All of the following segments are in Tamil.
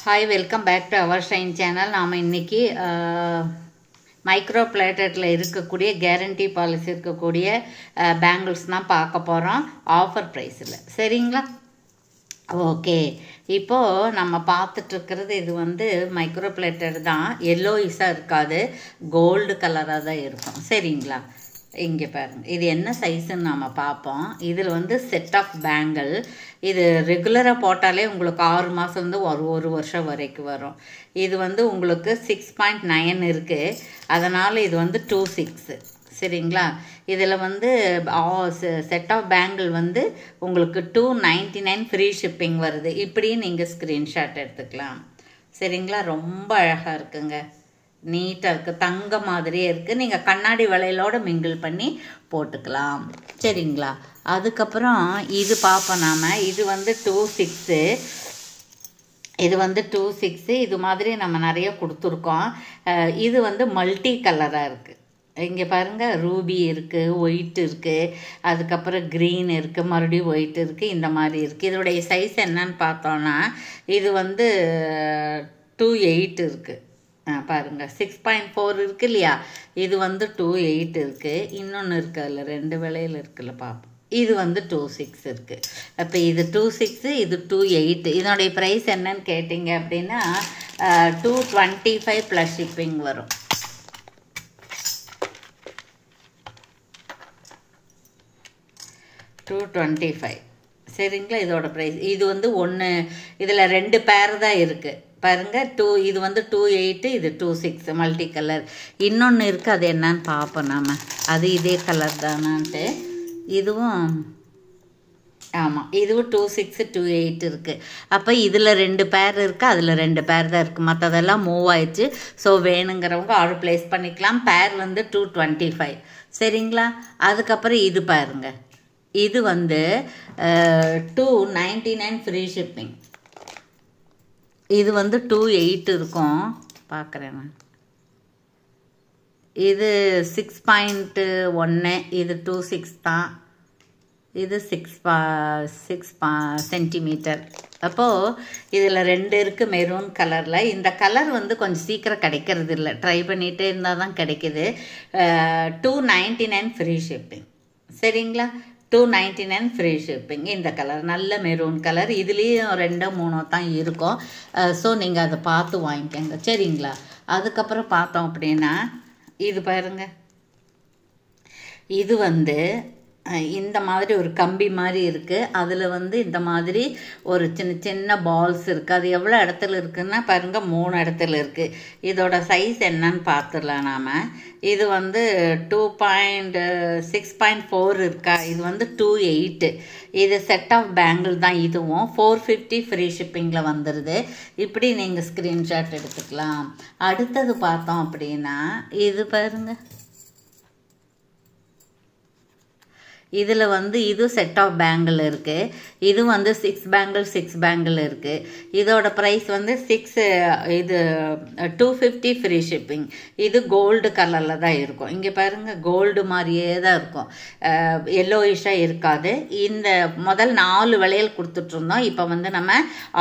Hi, welcome back to our Shine channel. நாம இன்னைக்கு மைக்ரோ பிளேட்டட்ல இருக்கக்கூடிய கேரண்டி பாலிசி இருக்கக்கூடிய பேங்கிள்ஸ் தான் பார்க்க போகிறோம் ஆஃபர் ப்ரைஸில். சரிங்களா? ஓகே, இப்போது நம்ம பார்த்துட்ருக்கிறது இது வந்து மைக்ரோ பிளேட்டட் தான். எல்லோயிஸாக இருக்காது, கோல்டு கலராக தான் இருக்கும். சரிங்களா? இங்கே பாருங்கள், இது என்ன சைஸுன்னு நம்ம பார்ப்போம். இதில் வந்து செட் ஆஃப் பேங்கிள், இது ரெகுலராக போட்டாலே உங்களுக்கு 6 மாதம் வந்து ஒரு வருஷம் வரைக்கும் வரும். இது வந்து உங்களுக்கு 6.9 இருக்குது, அதனால் இது வந்து 26. சரிங்களா? இதில் வந்து செட் ஆஃப் பேங்கிள் வந்து உங்களுக்கு 299 ஃப்ரீ ஷிப்பிங் வருது. இப்படியும் நீங்கள் ஸ்க்ரீன்ஷாட் எடுத்துக்கலாம். சரிங்களா? ரொம்ப அழகாக இருக்குங்க, நீட்டாக இருக்குது, தங்க மாதிரியே இருக்குது. நீங்கள் கண்ணாடி வளையலோடு மிங்கிள் பண்ணி போட்டுக்கலாம். சரிங்களா? அதுக்கப்புறம் இது பார்ப்போம் நாம். இது வந்து 26, இது வந்து 26. இது மாதிரி நம்ம நிறைய கொடுத்துருக்கோம். இது வந்து மல்டி கலராக இருக்குது. இங்கே பாருங்கள், ரூபி இருக்குது, ஒயிட் இருக்குது, அதுக்கப்புறம் க்ரீன் இருக்குது, மறுபடியும் ஒயிட் இருக்குது, இந்த மாதிரி இருக்குது. இதோடைய சைஸ் என்னன்னு பார்த்தோன்னா இது வந்து 28 இருக்குது. பாருங்கள், 6.4 இருக்குது இல்லையா? இது வந்து 28 இருக்குது. இன்னொன்று இருக்குது, அதில் 2 விலையில் இருக்குல்ல, பார்ப்போம். இது வந்து 26 இருக்குது. அப்போ இது 26, இது 28. இதனுடைய ப்ரைஸ் என்னன்னு கேட்டிங்க அப்படின்னா 225 ப்ளஸ் ஷிப்பிங் வரும். $225. சரிங்களா? இதோட ப்ரைஸ் இது வந்து ஒன்று, இதில் 2 பேர் தான் இருக்குது பாருங்கள். இது வந்து 28, இது 26 மல்டி கலர். இன்னொன்று இருக்குது, அது என்னன்னு பார்ப்போம் நாம். அது இதே கலர் தானான்ட்டு. இதுவும் ஆமாம், இதுவும் 26, 28 இருக்குது. அப்போ இதில் 2 பேர் இருக்குது, அதில் 2 பேர் தான் இருக்குது, மற்றதெல்லாம் மூவ் ஆயிடுச்சு. ஸோ வேணுங்கிறவங்க ஆர்டர் ப்ளேஸ் பண்ணிக்கலாம். பேர் வந்து 225. சரிங்களா? அதுக்கப்புறம் இது பாருங்கள், இது வந்து 299 ஃப்ரீ ஷிப்பிங். இது வந்து 28 இருக்கும், பார்க்குறேன் நான். இது 6.1, இது 26 தான். இது 6 சென்டிமீட்டர். அப்போது இதில் 2 இருக்குது மெரூன் கலரில். இந்த கலர் வந்து கொஞ்சம் சீக்கிரம் கிடைக்கிறது இல்லை, ட்ரை பண்ணிகிட்டே இருந்தால் தான் கிடைக்கிது. 299 ஃப்ரீ ஷிப்பிங். சரிங்களா? 299 ஃப்ரீ ஷிப்பிங். இந்த கலர் நல்ல மெரூன் கலர். இதுலேயும் 2 3 தான் இருக்கும். ஸோ நீங்கள் அதை பார்த்து வாங்கிக்கோங்க. சரிங்களா? அதுக்கப்புறம் பார்த்தோம் அப்படின்னா இது பாருங்கள், இது வந்து இந்த மாதிரி ஒரு கம்பி மாதிரி இருக்குது. அதில் வந்து இந்த மாதிரி ஒரு சின்ன சின்ன பால்ஸ் இருக்குது. அது எவ்வளோ இடத்துல இருக்குதுன்னா பாருங்கள், 3 இடத்துல இருக்குது. இதோட சைஸ் என்னன்னு பார்த்துடலாம் நாம். இது வந்து 6.4 இருக்கா? இது வந்து 28. இது செட் ஆஃப் பேங்கிள் தான். இதுவும் 450 ஃப்ரீ ஷிப்பிங்கில் வந்துடுது. இப்படி நீங்கள் ஸ்க்ரீன்ஷாட் எடுத்துக்கலாம். அடுத்தது பார்த்தோம் அப்படின்னா இது பாருங்கள், இதில் வந்து இது செட் ஆஃப் பேங்கிள் இருக்குது. இது வந்து 6 பேங்கிள் இருக்குது. இதோட ப்ரைஸ் வந்து 250 ஃப்ரீ ஷிப்பிங். இது கோல்டு கலரில் தான் இருக்கும். இங்கே பாருங்கள், கோல்டு மாதிரியே தான் இருக்கும், எல்லோயிஷாக இருக்காது. இந்த முதல் 4 விலையில் கொடுத்துட்ருந்தோம், இப்போ வந்து நம்ம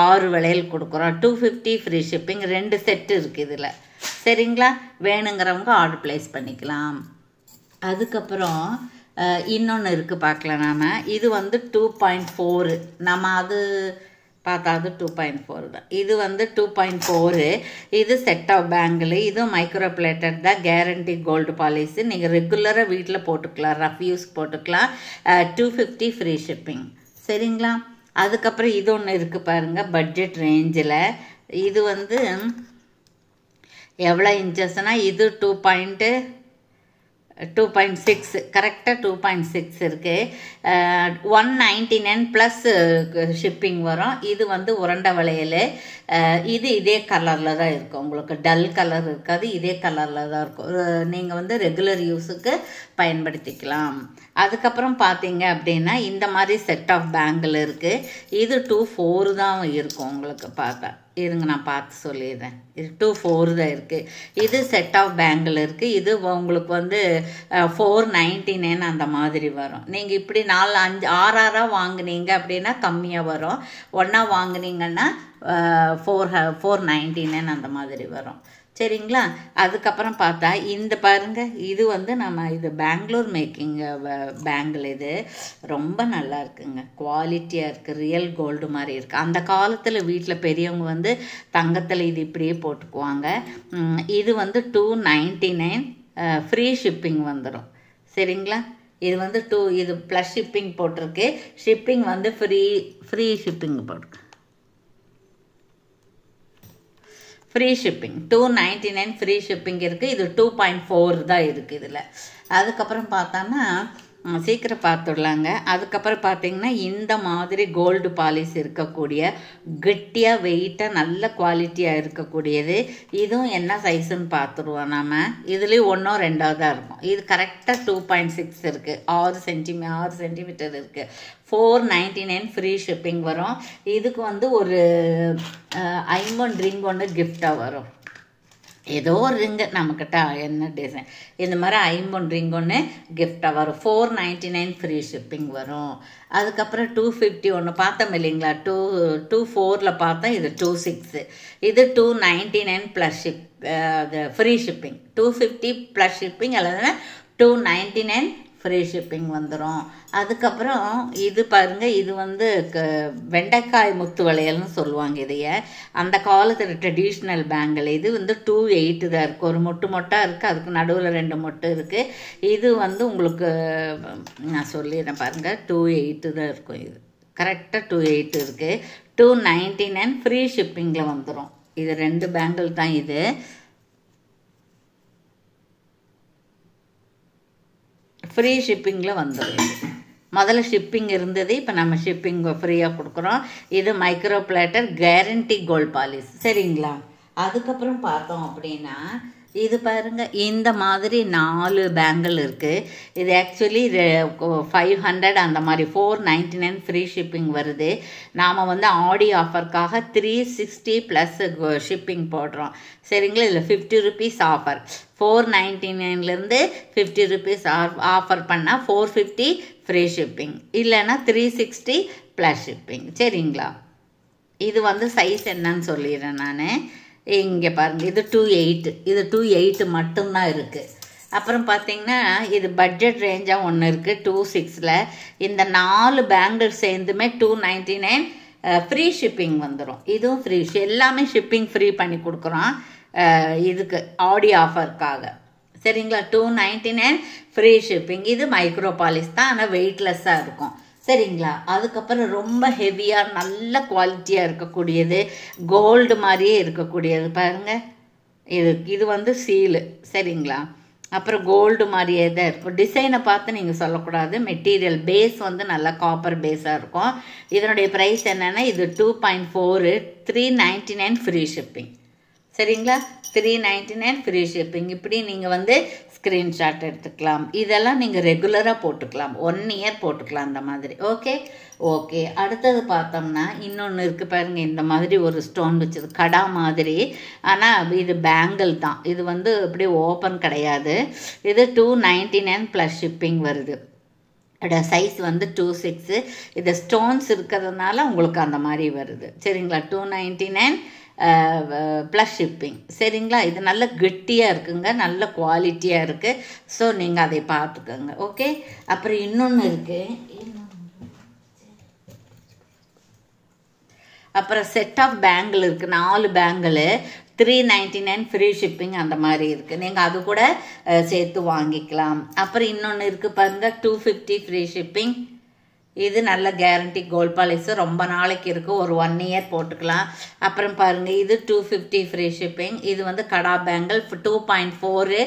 6 விலையில் கொடுக்குறோம். 250 ஃப்ரீ ஷிப்பிங். 2 செட்டு இருக்குது இதில். சரிங்களா? வேணுங்கிறவங்க ஆர்டர் ப்ளேஸ் பண்ணிக்கலாம். அதுக்கப்புறம் இன்னொன்று இருக்குது, பார்க்கலாம் நாம். இது வந்து 2.4. நம்ம அது பார்த்தா அது 2.4 தான். இது வந்து 2.4. இது செட் ஆஃப் பேங்கிள். இதுவும் மைக்ரோ பிளேட்டட் தான், கேரண்டி கோல்டு பாலிசி. நீங்கள் ரெகுலராக வீட்டில் போட்டுக்கலாம், ரஃப் யூஸ் போட்டுக்கலாம். 250 ஃப்ரீ ஷிப்பிங். சரிங்களா? அதுக்கப்புறம் இது ஒன்று இருக்குது பாருங்கள், பட்ஜெட் ரேஞ்சில். இது வந்து எவ்வளோ இன்ச்சஸ்னால் இது 2.6, கரெக்டாக 2.6 இருக்குது. 199 ப்ளஸ் ஷிப்பிங் வரும். இது வந்து உருண்டை வளையல். இது இதே கலரில் தான் இருக்கும், உங்களுக்கு டல் கலர் இருக்காது, இதே கலரில் தான் இருக்கும். நீங்கள் வந்து ரெகுலர் யூஸுக்கு பயன்படுத்திக்கலாம். அதுக்கப்புறம் பார்த்தீங்க அப்படின்னா இந்த மாதிரி செட் ஆஃப் பேங்கிள் இருக்குது. இது 2-4 தான் இருக்கும் உங்களுக்கு பார்த்தா. இருங்க நான் பார்த்து சொல்லிடுறேன். இது 2-4 தான் இருக்குது. இது செட் ஆஃப் பேங்கிள் இருக்குது. இது உங்களுக்கு வந்து 499 அந்த மாதிரி வரும். நீங்கள் இப்படி 4-5-6 வாங்குனீங்க அப்படின்னா கம்மியாக வரும். ஒன்றா வாங்குனீங்கன்னா 499 அந்த மாதிரி வரும். சரிங்களா? அதுக்கப்புறம் பார்த்தா இந்த பாருங்கள், இது வந்து நம்ம இது பெங்களூர் மேக்கிங் பேங்கிள். இது ரொம்ப நல்லா இருக்குங்க, குவாலிட்டியாக இருக்குது, ரியல் கோல்டு மாதிரி இருக்குது. அந்த காலத்தில் வீட்டில் பெரியவங்க வந்து தங்கத்தில் இது இப்படியே போட்டுக்குவாங்க. இது வந்து 299 ஃப்ரீ ஷிப்பிங் வந்துடும். சரிங்களா? இது வந்து இது ப்ளஸ் ஷிப்பிங் போட்டிருக்கு. ஷிப்பிங் வந்து ஃப்ரீ ஷிப்பிங் போட்டிருக்கு. ஃப்ரீ ஷிப்பிங் 299 ஃப்ரீ ஷிப்பிங் இருக்குது. இது 2.4 தான் இருக்குது இதில். அதுக்கப்புறம் பார்த்தோன்னா சீக்கிரம் பார்த்துடலாங்க. அதுக்கப்புறம் பார்த்தீங்கன்னா இந்த மாதிரி கோல்டு பாலிஷ் இருக்கக்கூடிய கெட்டியாக வெயிட்டாக நல்ல குவாலிட்டியாக இருக்கக்கூடியது. இதுவும் என்ன சைஸுன்னு பார்த்துருவோம் நம்ம. இதுலேயும் 1-2 தான் இருக்கும். இது கரெக்டாக 2.6 இருக்குது. 6 சென்டிமீட்டர் இருக்குது. 499 ஃப்ரீ ஷிப்பிங் வரும். இதுக்கு வந்து ஒரு ஐம்பொன் ரிங் ஒன்று கிஃப்டாக வரும். ஏதோ ஒரு ரிங்கு நம்மக்கிட்ட என்ன டிசைன் இந்த மாதிரி ஐம்பொன் ரிங் ஒன்று கிஃப்டாக வரும். 499 ஃப்ரீ ஷிப்பிங் வரும். அதுக்கப்புறம் 250 ஒன்று பார்த்தோம் இல்லைங்களா? 224 பார்த்தா இது 26. இது 299 ப்ளஸ் அது ஃப்ரீ ஷிப்பிங். 250 ப்ளஸ் ஷிப்பிங் அல்லதுன்னா 299 ஃப்ரீ ஷிப்பிங் வந்துடும். அதுக்கப்புறம் இது பாருங்கள், இது வந்து வெண்டைக்காய் முத்து வளையல்னு சொல்லுவாங்க இதைய. அந்த காலத்தில் ட்ரெடிஷ்னல் பேங்கிள். இது வந்து 28 தான் இருக்குது. ஒரு மொட்டாக இருக்குது, அதுக்கு நடுவில் 2 மொட்டு இருக்குது. இது வந்து உங்களுக்கு நான் சொல்லிடுறேன் பாருங்கள், 28 தான் இருக்கும். இது கரெக்டாக 28 இருக்குது. 299 ஃப்ரீ ஷிப்பிங்கில் வந்துடும். இது 2 பேங்கிள் தான். இது ஃப்ரீ ஷிப்பிங்கில் வந்துடும். முதல்ல ஷிப்பிங் இருந்தது, இப்போ நம்ம ஷிப்பிங் ஃப்ரீயாக கொடுக்குறோம். இது micro plated guarantee gold polish. சரிங்களா? அதுக்கப்புறம் பார்த்தோம் அப்படின்னா இது பாருங்கள், இந்த மாதிரி 4 பேங்கிள் இருக்குது. இது ஆக்சுவலி 500 அந்த மாதிரி 499 ஃப்ரீ ஷிப்பிங் வருது. நாம் வந்து ஆடி ஆஃபருக்காக 360 ப்ளஸ் ஷிப்பிங் போடுறோம். சரிங்களா? இதில் 50 rupees ஆஃபர். 499லேருந்து 50 rupees ஆஃபர் பண்ணால் 450 ஃப்ரீ ஷிப்பிங், இல்லைன்னா 360 ப்ளஸ் ஷிப்பிங். சரிங்களா? இது வந்து சைஸ் என்னன்னு சொல்லிடுறேன் நான். இங்கே பாருங்கள், இது 28. இது 28 மட்டும்தான் இருக்குது. அப்புறம் பார்த்தீங்கன்னா இது பட்ஜெட் ரேஞ்சாக ஒன்று இருக்குது 26ல். இந்த 4 பேங்கிள் சேர்ந்துமே 299 ஃப்ரீ ஷிப்பிங் வந்துடும். இதுவும் ஃப்ரீ, எல்லாமே ஷிப்பிங் ஃப்ரீ பண்ணி கொடுக்குறோம் இதுக்கு ஆடி ஆஃபருக்காக. சரிங்களா? 299 ஃப்ரீ ஷிப்பிங். இது மைக்ரோ பாலிஷ் தான், ஆனால் வெயிட்லெஸ்ஸாக இருக்கும். சரிங்களா? அதுக்கப்புறம் ரொம்ப ஹெவியாக நல்ல குவாலிட்டியாக இருக்கக்கூடியது, கோல்டு மாதிரியே இருக்கக்கூடியது பாருங்கள். இது வந்து சீலு. சரிங்களா? அப்புறம் கோல்டு மாதிரியே தான் இருக்கும். டிசைனை பார்த்து நீங்கள் சொல்லக்கூடாது. மெட்டீரியல் பேஸ் வந்து நல்லா காப்பர் பேஸாக இருக்கும். இதனுடைய ப்ரைஸ் என்னென்னா இது 2.4 399 ஃப்ரீ ஷிப்பிங். சரிங்களா? 399 ஃப்ரீ ஷிப்பிங். இப்படி நீங்கள் வந்து ஸ்க்ரீன்ஷாட் எடுத்துக்கலாம். இதெல்லாம் நீங்கள் ரெகுலராக போட்டுக்கலாம், 1 year போட்டுக்கலாம் அந்த மாதிரி. ஓகே. அடுத்தது பார்த்தோம்னா இன்னொன்று இருக்குது பாருங்கள். இந்த மாதிரி ஒரு ஸ்டோன் வச்சது கடா மாதிரி, ஆனால் இது பேங்கிள் தான். இது வந்து அப்படியே ஓப்பன் கிடையாது. இது 299 ப்ளஸ் ஷிப்பிங் வருது. சைஸ் வந்து 26. இது ஸ்டோன்ஸ் இருக்கிறதுனால உங்களுக்கு அந்த மாதிரி வருது. சரிங்களா? 299 ப்ளஸ் ஷிப்பிங். சரிங்களா? இது நல்ல கெட்டியாக இருக்குங்க, நல்ல குவாலிட்டியாக இருக்குது. ஸோ நீங்கள் அதை பார்த்துக்கோங்க. ஓகே. அப்புறம் இன்னொன்று இருக்குது. அப்புறம் செட் ஆஃப் பேங்கிள் இருக்குது, 4 பேங்கிள் 399 ஃப்ரீ ஷிப்பிங் அந்த மாதிரி இருக்குது. நீங்கள் அது கூட சேர்த்து வாங்கிக்கலாம். அப்புறம் இன்னொன்று இருக்குது பாருங்கள், 250 ஃப்ரீ ஷிப்பிங். இது நல்ல கேரண்டி கோல்ட் பாலிஷு, ரொம்ப நாளைக்கு இருக்குது, ஒரு 1 year போட்டுக்கலாம். அப்புறம் பாருங்கள், இது 250 ஃப்ரீ ஷிப்பிங். இது வந்து கடா பேங்கிள் 2.4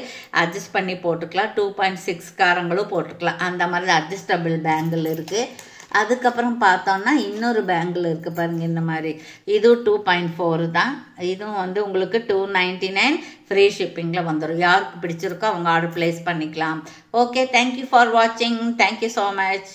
அட்ஜஸ்ட் பண்ணி போட்டுக்கலாம். 2.6 காரங்களும் போட்டுக்கலாம். அந்த மாதிரி அட்ஜஸ்டபிள் பேங்கிள் இருக்குது. அதுக்கப்புறம் பார்த்தோம்னா இன்னொரு பேங்கிள் இருக்குது பாருங்கள், இந்த மாதிரி. இதுவும் 2.4 தான். இதுவும் வந்து உங்களுக்கு 299 ஃப்ரீ ஷிப்பிங்கில் வந்துடும். யாருக்கு பிடிச்சிருக்கோ அவங்க ஆர்டர் ப்ளேஸ் பண்ணிக்கலாம். ஓகே, தேங்க்யூ ஃபார் வாட்சிங். Thank you so much.